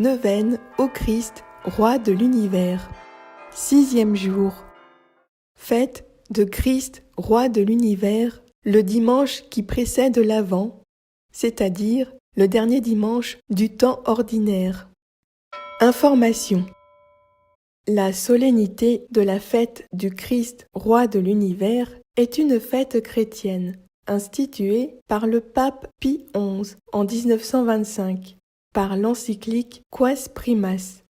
Neuvaine au Christ, roi de l'univers. 6e jour. Fête de Christ, roi de l'univers, le dimanche qui précède l'Avent, c'est-à-dire le dernier dimanche du temps ordinaire. Information. La solennité de la fête du Christ, roi de l'univers, est une fête chrétienne, instituée par le pape Pie XI en 1925, par l'encyclique Quas Primas,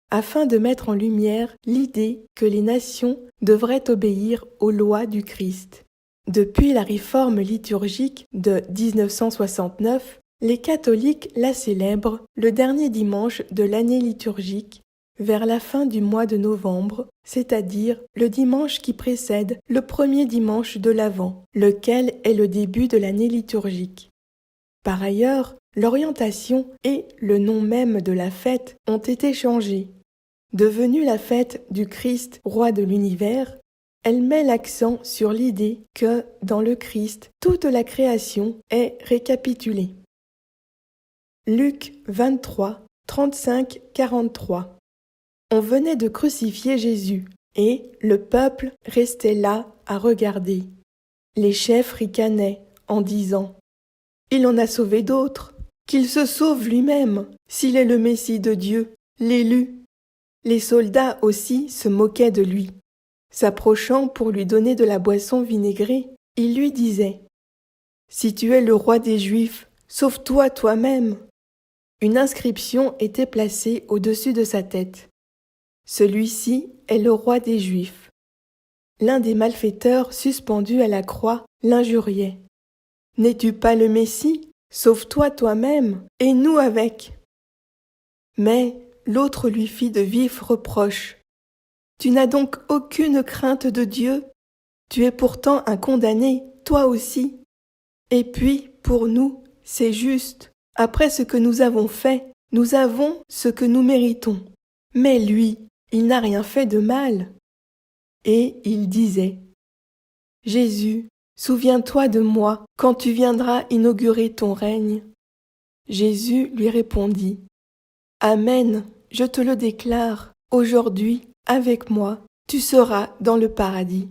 afin de mettre en lumière l'idée que les nations devraient obéir aux lois du Christ. Depuis la réforme liturgique de 1969, les catholiques la célèbrent le dernier dimanche de l'année liturgique, vers la fin du mois de novembre, c'est-à-dire le dimanche qui précède le premier dimanche de l'Avent, lequel est le début de l'année liturgique. Par ailleurs, l'orientation et le nom même de la fête ont été changés. Devenue la fête du Christ, roi de l'univers, elle met l'accent sur l'idée que, dans le Christ, toute la création est récapitulée. Luc 23, 35-43. On venait de crucifier Jésus, et le peuple restait là à regarder. Les chefs ricanaient en disant « Il en a sauvé d'autres, qu'il se sauve lui-même, s'il est le Messie de Dieu, l'élu. » Les soldats aussi se moquaient de lui. S'approchant pour lui donner de la boisson vinaigrée, ils lui disaient « Si tu es le roi des Juifs, sauve-toi toi-même !» Une inscription était placée au-dessus de sa tête. Celui-ci est le roi des Juifs. L'un des malfaiteurs suspendus à la croix l'injuriait. « N'es-tu pas le Messie? Sauve-toi toi-même, et nous avec !» Mais l'autre lui fit de vifs reproches. « Tu n'as donc aucune crainte de Dieu? Tu es pourtant un condamné, toi aussi. Et puis, pour nous, c'est juste. Après ce que nous avons fait, nous avons ce que nous méritons. Mais lui, il n'a rien fait de mal. » Et il disait « Jésus, souviens-toi de moi quand tu viendras inaugurer ton règne. » Jésus lui répondit « Amen, je te le déclare, aujourd'hui, avec moi, tu seras dans le paradis. »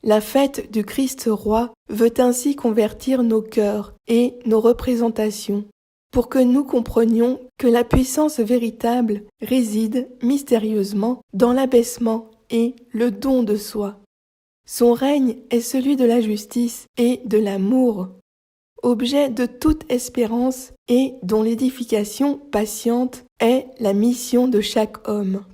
La fête du Christ roi veut ainsi convertir nos cœurs et nos représentations, pour que nous comprenions que la puissance véritable réside mystérieusement dans l'abaissement et le don de soi. Son règne est celui de la justice et de l'amour, objet de toute espérance et dont l'édification patiente est la mission de chaque homme.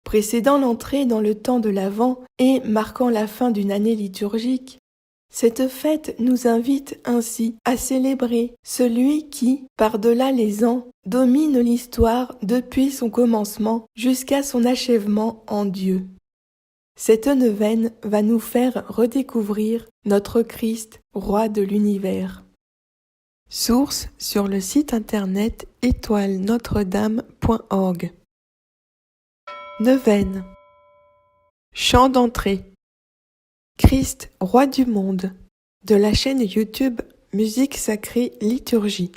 Précédant l'entrée dans le temps de l'Avent et marquant la fin d'une année liturgique, cette fête nous invite ainsi à célébrer celui qui, par-delà les ans, domine l'histoire depuis son commencement jusqu'à son achèvement en Dieu. Cette neuvaine va nous faire redécouvrir notre Christ, roi de l'univers. Source sur le site internet étoile-notre-dame.org. Neuvaine. Chant d'entrée. Christ, roi du monde, de la chaîne YouTube Musique sacrée liturgie.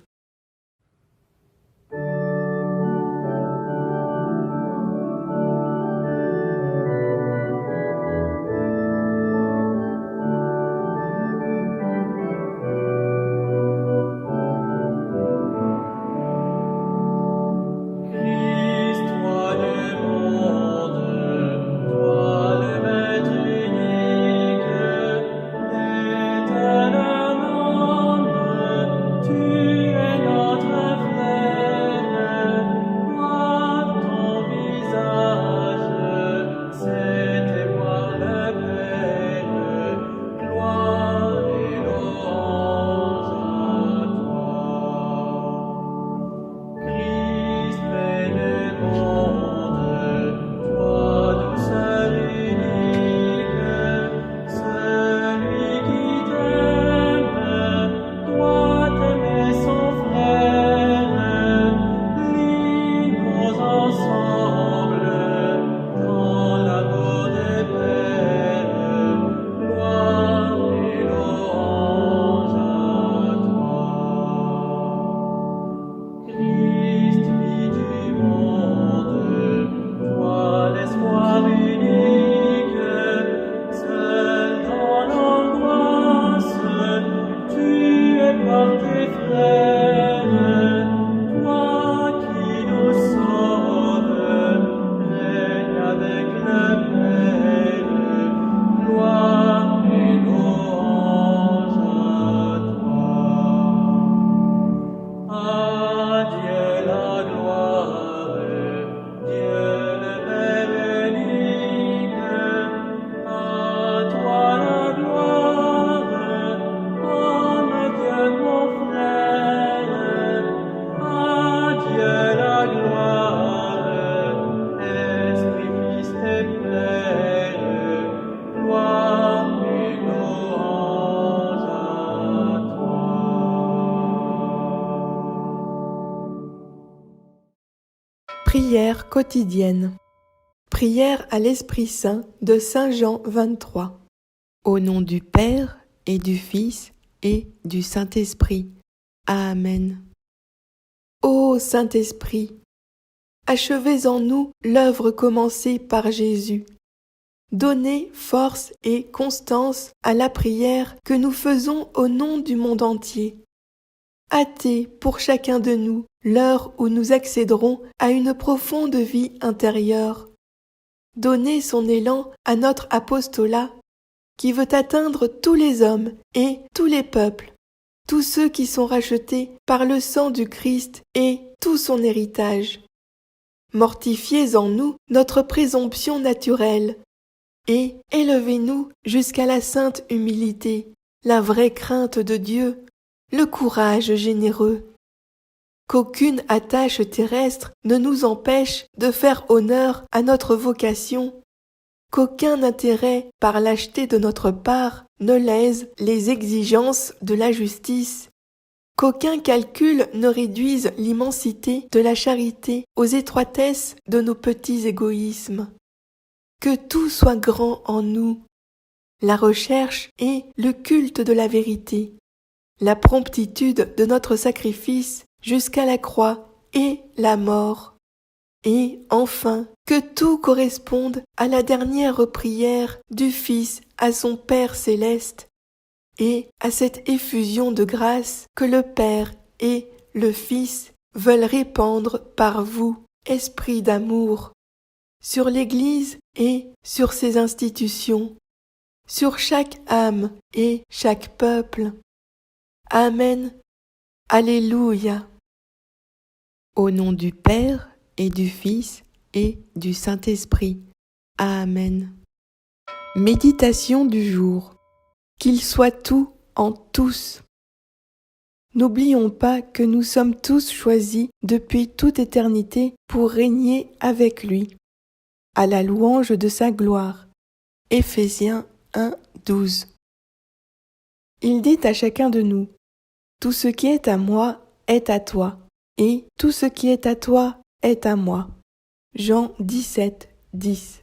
Tu Prière quotidienne. Prière à l'Esprit Saint de Saint Jean 23. Au nom du Père et du Fils et du Saint-Esprit. Amen. Ô Saint-Esprit, achevez en nous l'œuvre commencée par Jésus. Donnez force et constance à la prière que nous faisons au nom du monde entier. Hâtez pour chacun de nous l'heure où nous accéderons à une profonde vie intérieure. Donnez son élan à notre apostolat qui veut atteindre tous les hommes et tous les peuples, tous ceux qui sont rachetés par le sang du Christ et tout son héritage. Mortifiez en nous notre présomption naturelle et élevez-nous jusqu'à la sainte humilité, la vraie crainte de Dieu, le courage généreux. Qu'aucune attache terrestre ne nous empêche de faire honneur à notre vocation, qu'aucun intérêt par lâcheté de notre part ne lèse les exigences de la justice, qu'aucun calcul ne réduise l'immensité de la charité aux étroitesses de nos petits égoïsmes. Que tout soit grand en nous, la recherche et le culte de la vérité, la promptitude de notre sacrifice jusqu'à la croix et la mort, et enfin que tout corresponde à la dernière prière du Fils à son Père céleste, et à cette effusion de grâce que le Père et le Fils veulent répandre par vous, esprit d'amour, sur l'Église et sur ses institutions, sur chaque âme et chaque peuple. Amen. Alléluia. Au nom du Père et du Fils et du Saint-Esprit. Amen. Méditation du jour. Qu'il soit tout en tous. N'oublions pas que nous sommes tous choisis depuis toute éternité pour régner avec lui, à la louange de sa gloire. Éphésiens 1, 12. Il dit à chacun de nous, « Tout ce qui est à moi est à toi, et tout ce qui est à toi est à moi. » Jean 17, 10.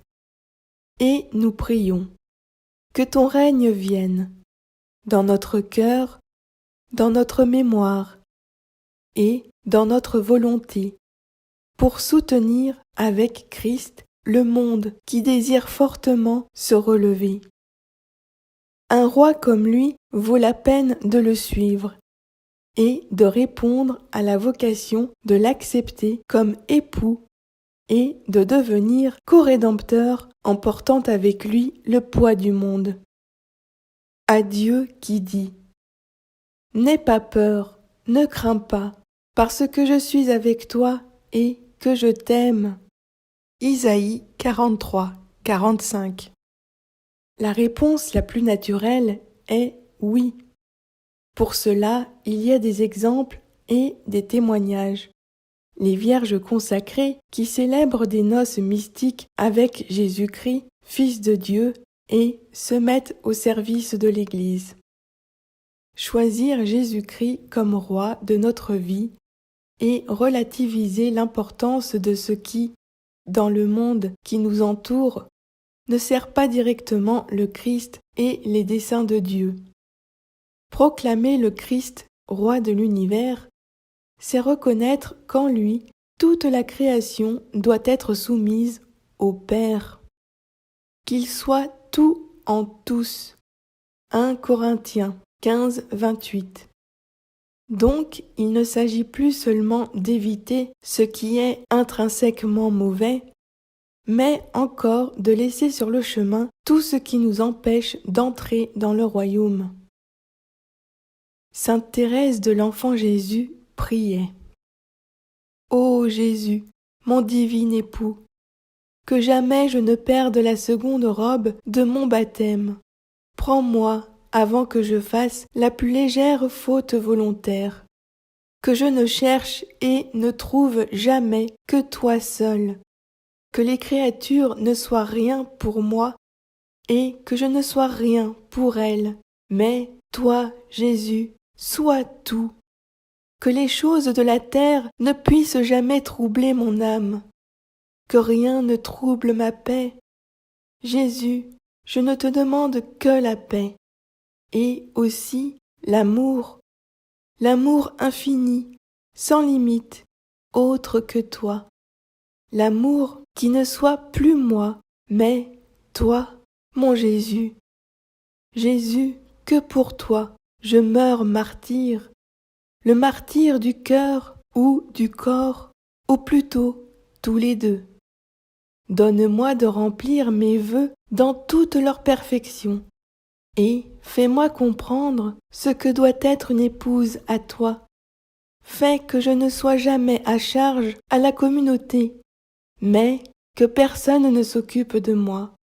Et nous prions, que ton règne vienne, dans notre cœur, dans notre mémoire et dans notre volonté, pour soutenir avec Christ le monde qui désire fortement se relever. Un roi comme lui vaut la peine de le suivre et de répondre à la vocation de l'accepter comme époux et de devenir co-rédempteur en portant avec lui le poids du monde. À Dieu qui dit « N'aie pas peur, ne crains pas, parce que je suis avec toi et que je t'aime. » Isaïe 43, 45. La réponse la plus naturelle est oui. Pour cela, il y a des exemples et des témoignages. Les vierges consacrées qui célèbrent des noces mystiques avec Jésus-Christ, Fils de Dieu, et se mettent au service de l'Église. Choisir Jésus-Christ comme roi de notre vie et relativiser l'importance de ce qui, dans le monde qui nous entoure, ne sert pas directement le Christ et les desseins de Dieu. Proclamer le Christ, roi de l'univers, c'est reconnaître qu'en lui, toute la création doit être soumise au Père. Qu'il soit tout en tous. 1 Corinthiens 15, 28. Donc, il ne s'agit plus seulement d'éviter ce qui est intrinsèquement mauvais, mais encore de laisser sur le chemin tout ce qui nous empêche d'entrer dans le royaume. Sainte Thérèse de l'Enfant Jésus priait. Ô Jésus, mon divin époux, que jamais je ne perde la seconde robe de mon baptême. Prends-moi avant que je fasse la plus légère faute volontaire, que je ne cherche et ne trouve jamais que toi seul, que les créatures ne soient rien pour moi et que je ne sois rien pour elles, mais toi, Jésus, sois tout. Que les choses de la terre ne puissent jamais troubler mon âme, que rien ne trouble ma paix. Jésus, je ne te demande que la paix, et aussi l'amour infini, sans limite, autre que toi. L'amour qui ne soit plus moi, mais toi, mon Jésus. Jésus, que pour toi je meurs martyr, le martyr du cœur ou du corps, ou plutôt tous les deux. Donne-moi de remplir mes vœux dans toute leur perfection, et fais-moi comprendre ce que doit être une épouse à toi. Fais que je ne sois jamais à charge à la communauté, mais que personne ne s'occupe de moi,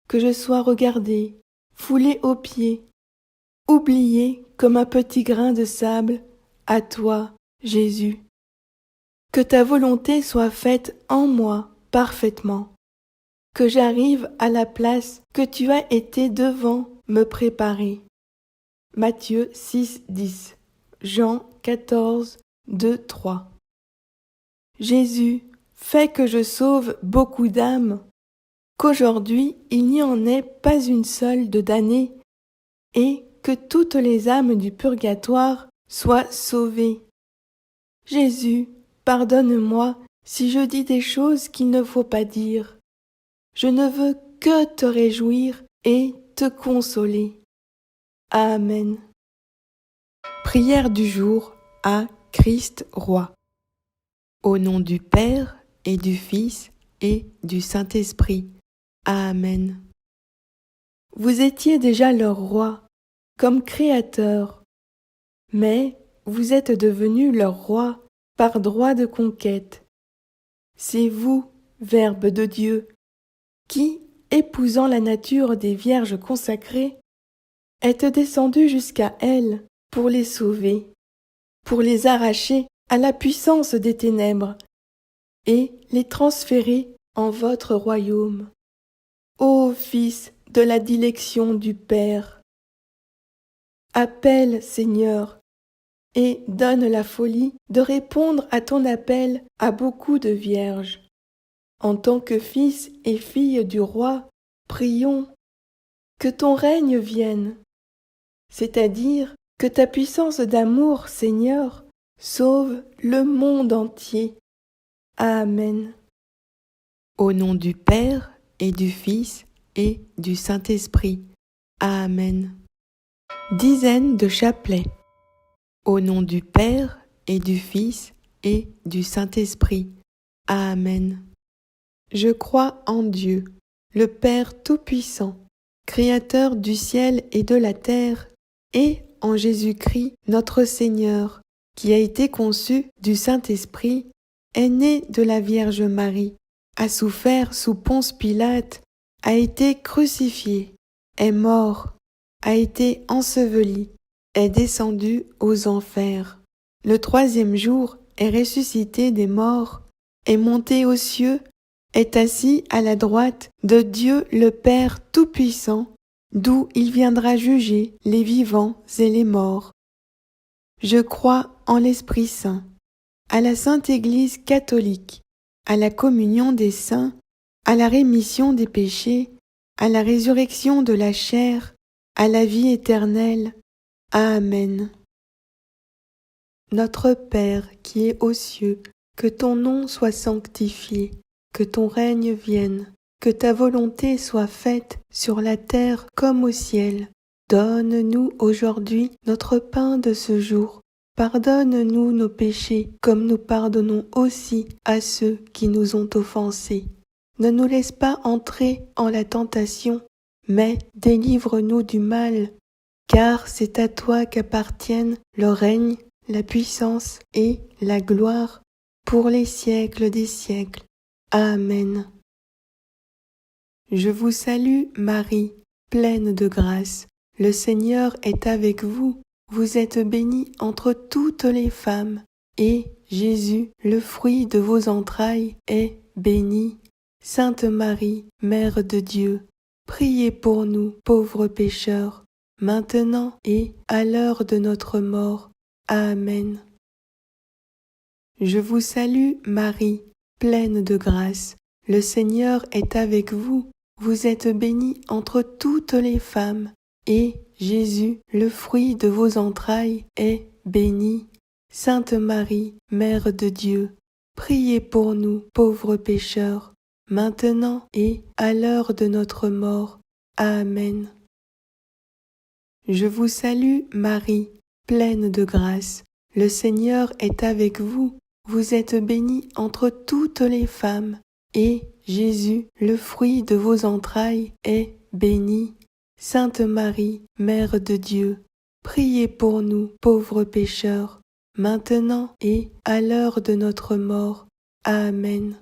que je sois regardé, foulé aux pieds, oublié comme un petit grain de sable, à toi, Jésus. Que ta volonté soit faite en moi parfaitement, que j'arrive à la place que tu as été devant me préparer. Matthieu 6, 10, Jean 14, 2, 3. Jésus, fais que je sauve beaucoup d'âmes, qu'aujourd'hui il n'y en ait pas une seule de damnée, et que toutes les âmes du purgatoire soient sauvées. Jésus, pardonne-moi si je dis des choses qu'il ne faut pas dire. Je ne veux que te réjouir et te consoler. Amen. Prière du jour à Christ Roi. Au nom du Père et du Fils et du Saint-Esprit. Amen. Vous étiez déjà leur roi, comme créateur, mais vous êtes devenu leur roi par droit de conquête. C'est vous, Verbe de Dieu, qui, épousant la nature des vierges consacrées, êtes descendu jusqu'à elles pour les sauver, pour les arracher à la puissance des ténèbres et les transférer en votre royaume. Ô Fils de la dilection du Père, appelle, Seigneur, et donne la folie de répondre à ton appel à beaucoup de vierges. En tant que fils et fille du roi, prions que ton règne vienne, c'est-à-dire que ta puissance d'amour, Seigneur, sauve le monde entier. Amen. Au nom du Père et du Fils et du Saint-Esprit. Amen. Dizaine de chapelets. Au nom du Père et du Fils et du Saint-Esprit. Amen. Je crois en Dieu, le Père Tout-Puissant, Créateur du ciel et de la terre, et en Jésus-Christ, notre Seigneur, qui a été conçu du Saint-Esprit, est né de la Vierge Marie, a souffert sous Ponce Pilate, a été crucifié, est mort, a été enseveli, est descendu aux enfers. Le troisième jour est ressuscité des morts, est monté aux cieux, est assis à la droite de Dieu le Père Tout-Puissant, d'où il viendra juger les vivants et les morts. Je crois en l'Esprit Saint, à la Sainte Église catholique, à la communion des saints, à la rémission des péchés, à la résurrection de la chair, à la vie éternelle. Amen. Notre Père qui es aux cieux, que ton nom soit sanctifié, que ton règne vienne, que ta volonté soit faite sur la terre comme au ciel. Donne-nous aujourd'hui notre pain de ce jour. Pardonne-nous nos péchés, comme nous pardonnons aussi à ceux qui nous ont offensés. Ne nous laisse pas entrer en la tentation, mais délivre-nous du mal, car c'est à toi qu'appartiennent le règne, la puissance et la gloire pour les siècles des siècles. Amen. Je vous salue, Marie, pleine de grâce. Le Seigneur est avec vous. Vous êtes bénie entre toutes les femmes, et Jésus, le fruit de vos entrailles, est béni. Sainte Marie, Mère de Dieu, priez pour nous, pauvres pécheurs, maintenant et à l'heure de notre mort. Amen. Je vous salue, Marie, pleine de grâce. le Seigneur est avec vous. Vous êtes bénie entre toutes les femmes, et Jésus, le fruit de vos entrailles, est béni. Sainte Marie, Mère de Dieu, priez pour nous, pauvres pécheurs, maintenant et à l'heure de notre mort. Amen. Je vous salue, Marie, pleine de grâce. Le Seigneur est avec vous. Vous êtes bénie entre toutes les femmes, et Jésus, le fruit de vos entrailles, est béni. Sainte Marie, Mère de Dieu, priez pour nous, pauvres pécheurs, maintenant et à l'heure de notre mort. Amen.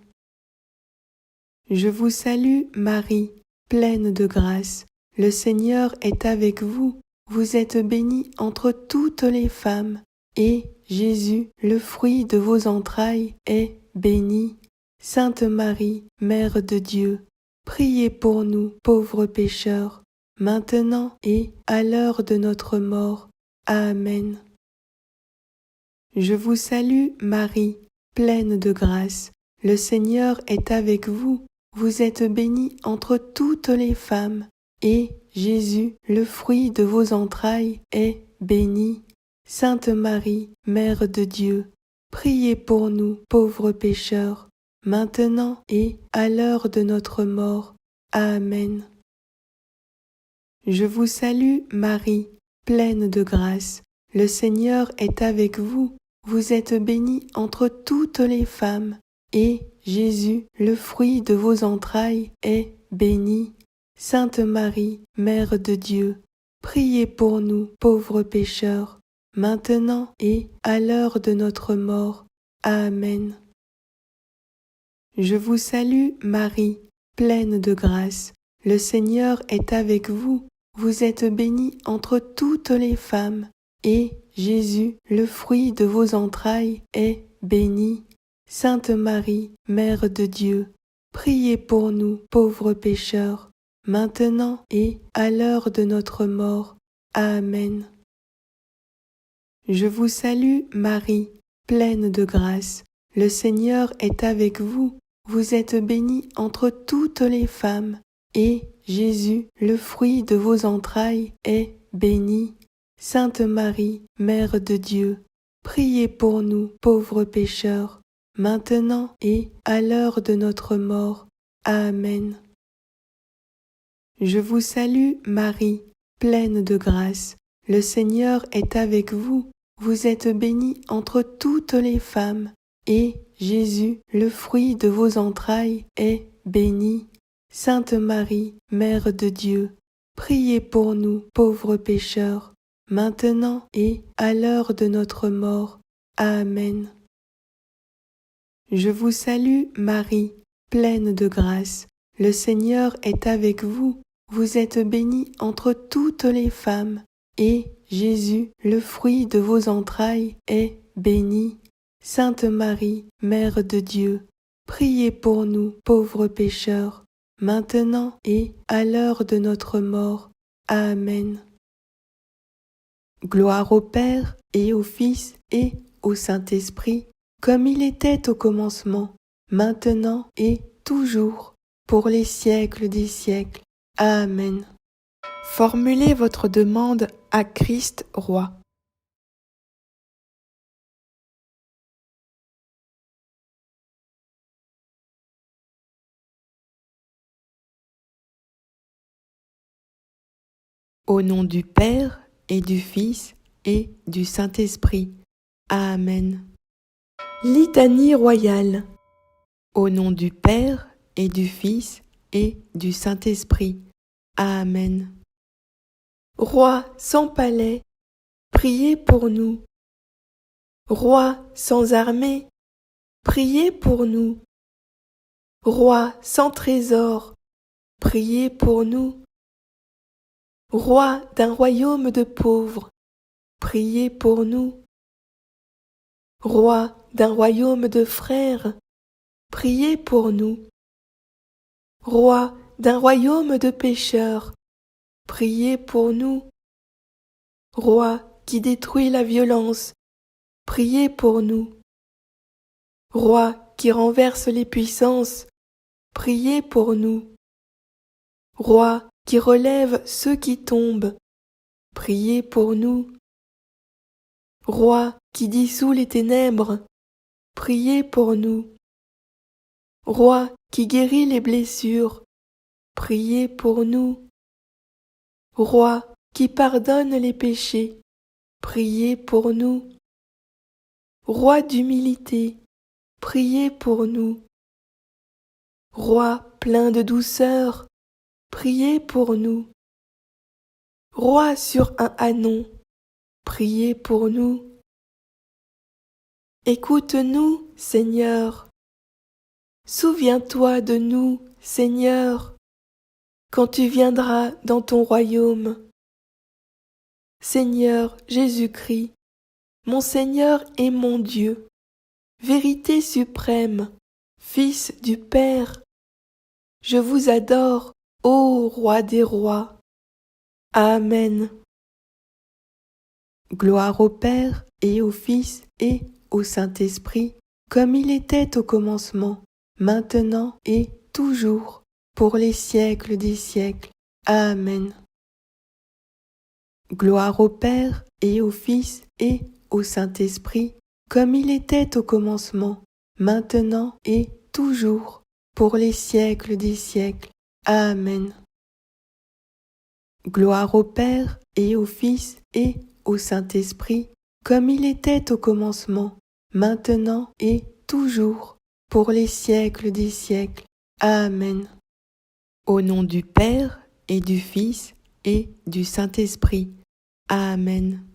Je vous salue, Marie, pleine de grâce. Le Seigneur est avec vous. Vous êtes bénie entre toutes les femmes, et Jésus, le fruit de vos entrailles, est béni. Sainte Marie, Mère de Dieu, priez pour nous, pauvres pécheurs, maintenant et à l'heure de notre mort. Amen. Je vous salue, Marie, pleine de grâce. Le Seigneur est avec vous. Vous êtes bénie entre toutes les femmes, et Jésus, le fruit de vos entrailles, est béni. Sainte Marie, Mère de Dieu, priez pour nous, pauvres pécheurs, maintenant et à l'heure de notre mort. Amen. Je vous salue, Marie, pleine de grâce. Le Seigneur est avec vous. Vous êtes bénie entre toutes les femmes, et Jésus, le fruit de vos entrailles, est béni. Sainte Marie, Mère de Dieu, priez pour nous, pauvres pécheurs, maintenant et à l'heure de notre mort. Amen. Je vous salue, Marie, pleine de grâce. Le Seigneur est avec vous. Vous êtes bénie entre toutes les femmes, et Jésus, le fruit de vos entrailles, est béni. Sainte Marie, Mère de Dieu, priez pour nous, pauvres pécheurs, maintenant et à l'heure de notre mort. Amen. Je vous salue, Marie, pleine de grâce. Le Seigneur est avec vous. Vous êtes bénie entre toutes les femmes, et Jésus, le fruit de vos entrailles, est béni. Sainte Marie, Mère de Dieu, priez pour nous, pauvres pécheurs, maintenant et à l'heure de notre mort. Amen. Je vous salue, Marie, pleine de grâce. Le Seigneur est avec vous. Vous êtes bénie entre toutes les femmes, et Jésus, le fruit de vos entrailles, est béni. Sainte Marie, Mère de Dieu, priez pour nous, pauvres pécheurs, maintenant et à l'heure de notre mort. Amen. Je vous salue, Marie, pleine de grâce. Le Seigneur est avec vous. Vous êtes bénie entre toutes les femmes, et Jésus, le fruit de vos entrailles, est béni. Sainte Marie, Mère de Dieu, priez pour nous, pauvres pécheurs, maintenant et à l'heure de notre mort. Amen. Gloire au Père et au Fils et au Saint-Esprit, comme il était au commencement, maintenant et toujours, pour les siècles des siècles. Amen. Formulez votre demande à Christ Roi. Au nom du Père et du Fils et du Saint-Esprit. Amen. Litanie royale. Au nom du Père et du Fils et du Saint-Esprit. Amen. Roi sans palais, priez pour nous. Roi sans armée, priez pour nous. Roi sans trésor, priez pour nous. Roi d'un royaume de pauvres, priez pour nous. Roi d'un royaume de frères, priez pour nous. Roi d'un royaume de pécheurs, priez pour nous. Roi qui détruit la violence, priez pour nous. Roi qui renverse les puissances, priez pour nous. Roi qui relève ceux qui tombent, priez pour nous. Roi qui dissout les ténèbres, priez pour nous. Roi qui guérit les blessures, priez pour nous. Roi qui pardonne les péchés, priez pour nous. Roi d'humilité, priez pour nous. Roi plein de douceur, priez pour nous. Roi sur un ânon, priez pour nous. Écoute-nous, Seigneur. Souviens-toi de nous, Seigneur, quand tu viendras dans ton royaume. Seigneur Jésus-Christ, mon Seigneur et mon Dieu, vérité suprême, Fils du Père, je vous adore, ô Roi des rois. Amen. Gloire au Père et au Fils et au Saint-Esprit, comme il était au commencement, maintenant et toujours, pour les siècles des siècles. Amen. Gloire au Père et au Fils et au Saint-Esprit, comme il était au commencement, maintenant et toujours, pour les siècles des siècles. Amen. Gloire au Père et au Fils et au Saint-Esprit, comme il était au commencement, maintenant et toujours, pour les siècles des siècles. Amen. Au nom du Père et du Fils et du Saint-Esprit. Amen.